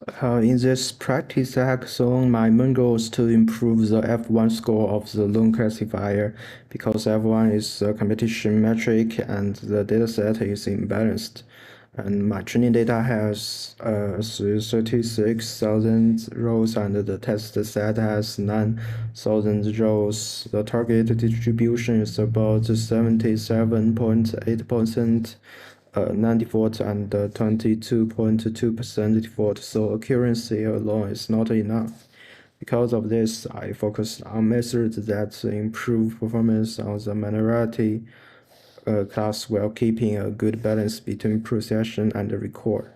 In this practice hackathon, my main goal is to improve the F1 score of the loan classifier because F1 is a competition metric and the dataset is imbalanced. And my training data has 36,000 rows and the test set has 9,000 rows. The target distribution is about 77.8%. 94 and 22.2% default, so accuracy alone is not enough. Because of this, I focused on methods that improve performance on the minority class while keeping a good balance between procession and record.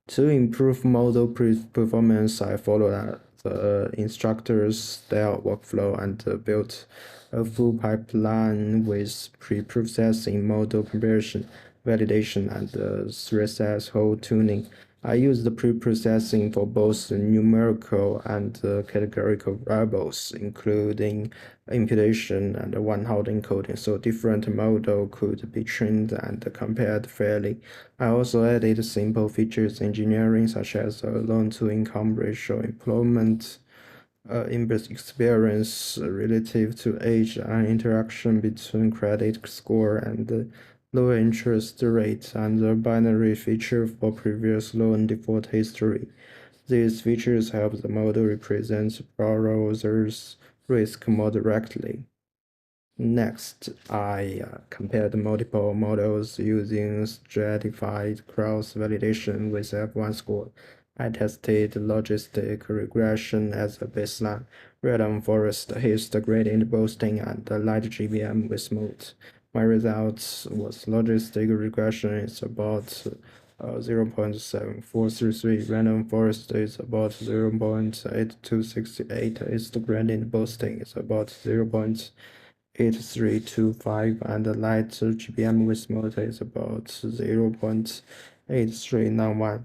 To improve model performance, I followed the instructor's style workflow and built a full pipeline with pre-processing, model comparison, validation, and threshold tuning. I use the pre-processing for both numerical and categorical variables, including imputation and one-hot encoding, so different model could be trained and compared fairly. I also added simple features engineering such as a loan-to-income ratio, employment experience relative to age, and interaction between credit score and low interest rate, and a binary feature for previous loan default history. These features help the model represent borrowers' risk more directly. Next, I compared multiple models using stratified cross-validation with F1 score. I tested logistic regression as a baseline, random forest history gradient boosting, and light GBM with mode. My results was logistic regression is about 0.7433, random forest is about 0.8268, history gradient boosting is about 0.8325, and the light GPM with motor is about 0.8391.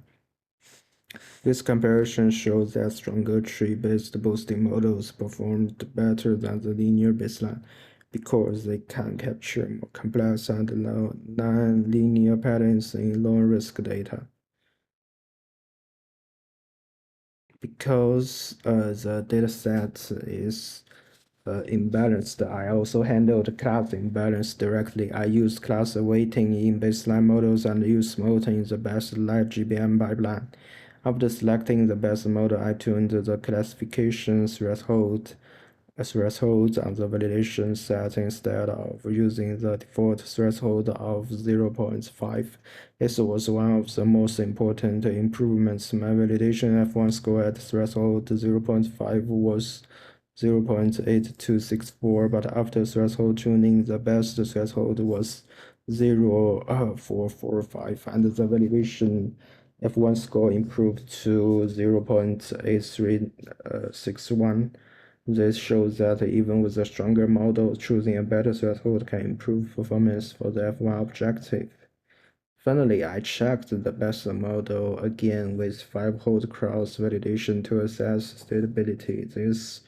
This comparison shows that stronger tree-based boosting models performed better than the linear baseline because they can capture more complex and non-linear patterns in low-risk data. Because the dataset is imbalanced, I also handled class imbalance directly. I used class weighting in baseline models and used Smolt in the best live GBM pipeline. After selecting the best model, I tuned the classification threshold on the validation set instead of using the default threshold of 0.5. This was one of the most important improvements. My validation F1 score at threshold 0.5 was 0.8264, but after threshold tuning, the best threshold was 0.445, and the validation F1 score improved to 0.8361. This shows that even with a stronger model, choosing a better threshold can improve performance for the F1 objective. Finally, I checked the best model again with 5-hole cross validation to assess stability. This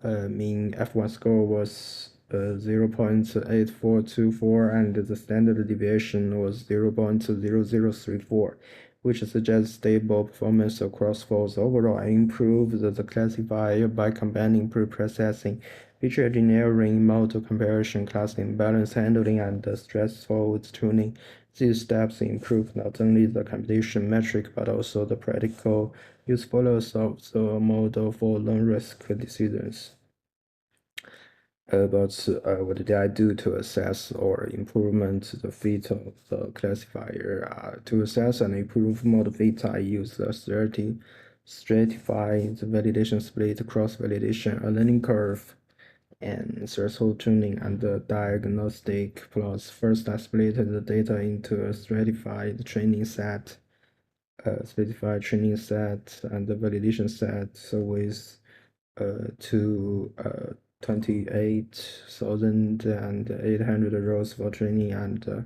mean F1 score was 0.8424 and the standard deviation was 0.0034, which suggests stable performance across faults. Overall, I improved the classifier by combining pre-processing, feature engineering, model comparison, class imbalance handling, and stress-fault tuning. These steps improve not only the competition metric but also the practical usefulness of the model for low-risk decisions. But what did I do to assess or improvement the fit of the classifier? To assess and improve model fit, I use the stratified validation split, cross-validation, a learning curve, and threshold tuning, and the diagnostic plots. First, I split the data into a stratified training set, and the validation set. So with to 28,800 rows for training and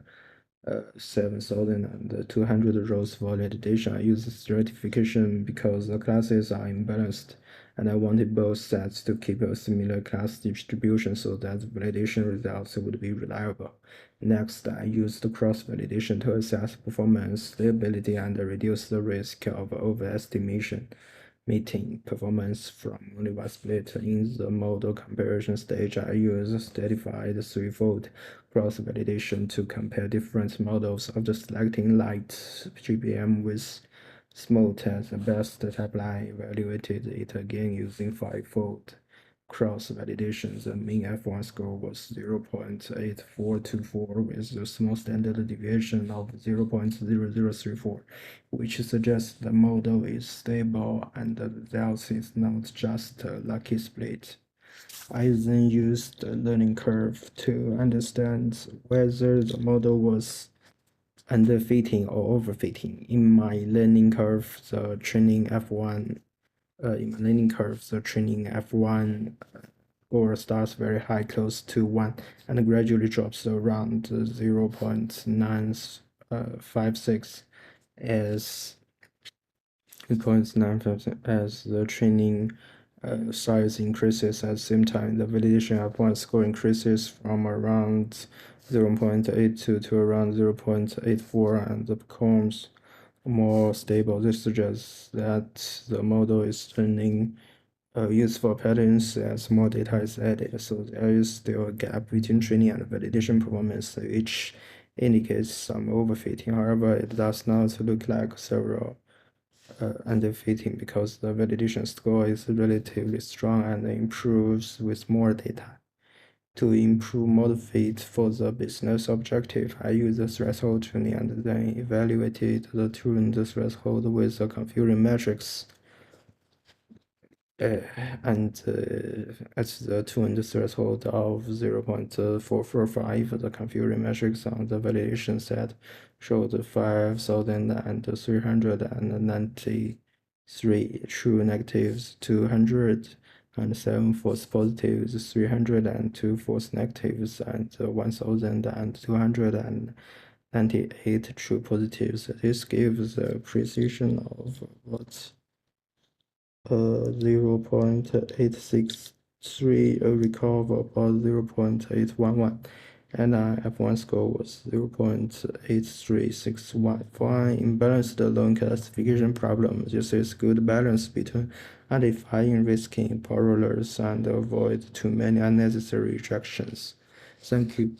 7,200 rows for validation. I use stratification because the classes are imbalanced, and I wanted both sets to keep a similar class distribution so that the validation results would be reliable. Next, I used cross-validation to assess performance, stability, and reduce the risk of overestimation. Meeting performance from Univar split. In the model comparison stage, I use stratified threefold cross-validation to compare different models. After selecting light GBM with smooth as the best type line, evaluated it again using fivefold cross-validation. The mean F1 score was 0.8424 with a small standard deviation of 0.0034, which suggests the model is stable and the result is not just a lucky split. I then used the learning curve to understand whether the model was underfitting or overfitting. In my learning curve, the training F1 score starts very high, close to 1, and gradually drops around 0.956 as as the training size increases. At the same time, the validation F1 score increases from around 0.82 to around 0.84 and becomes more stable. This suggests that the model is turning useful patterns as more data is added. So there is still a gap between training and validation performance, which indicates some overfitting. However, it does not look like several underfitting because the validation score is relatively strong and improves with more data. To improve model fit for the business objective, I use the threshold tuning and then evaluated the tuned threshold with the confusion matrix. And at the tuned threshold of 0.445, the confusion matrix on the validation set showed 5,393 true negatives, 207 false positives, 302 false negatives, and 1,298 true positives. This gives a precision of what 0.863, a recall of about 0.811, and F1 score was 0.8361. For an imbalanced loan classification problem, this is good balance between identifying risky borrowers and avoid too many unnecessary rejections. Thank you.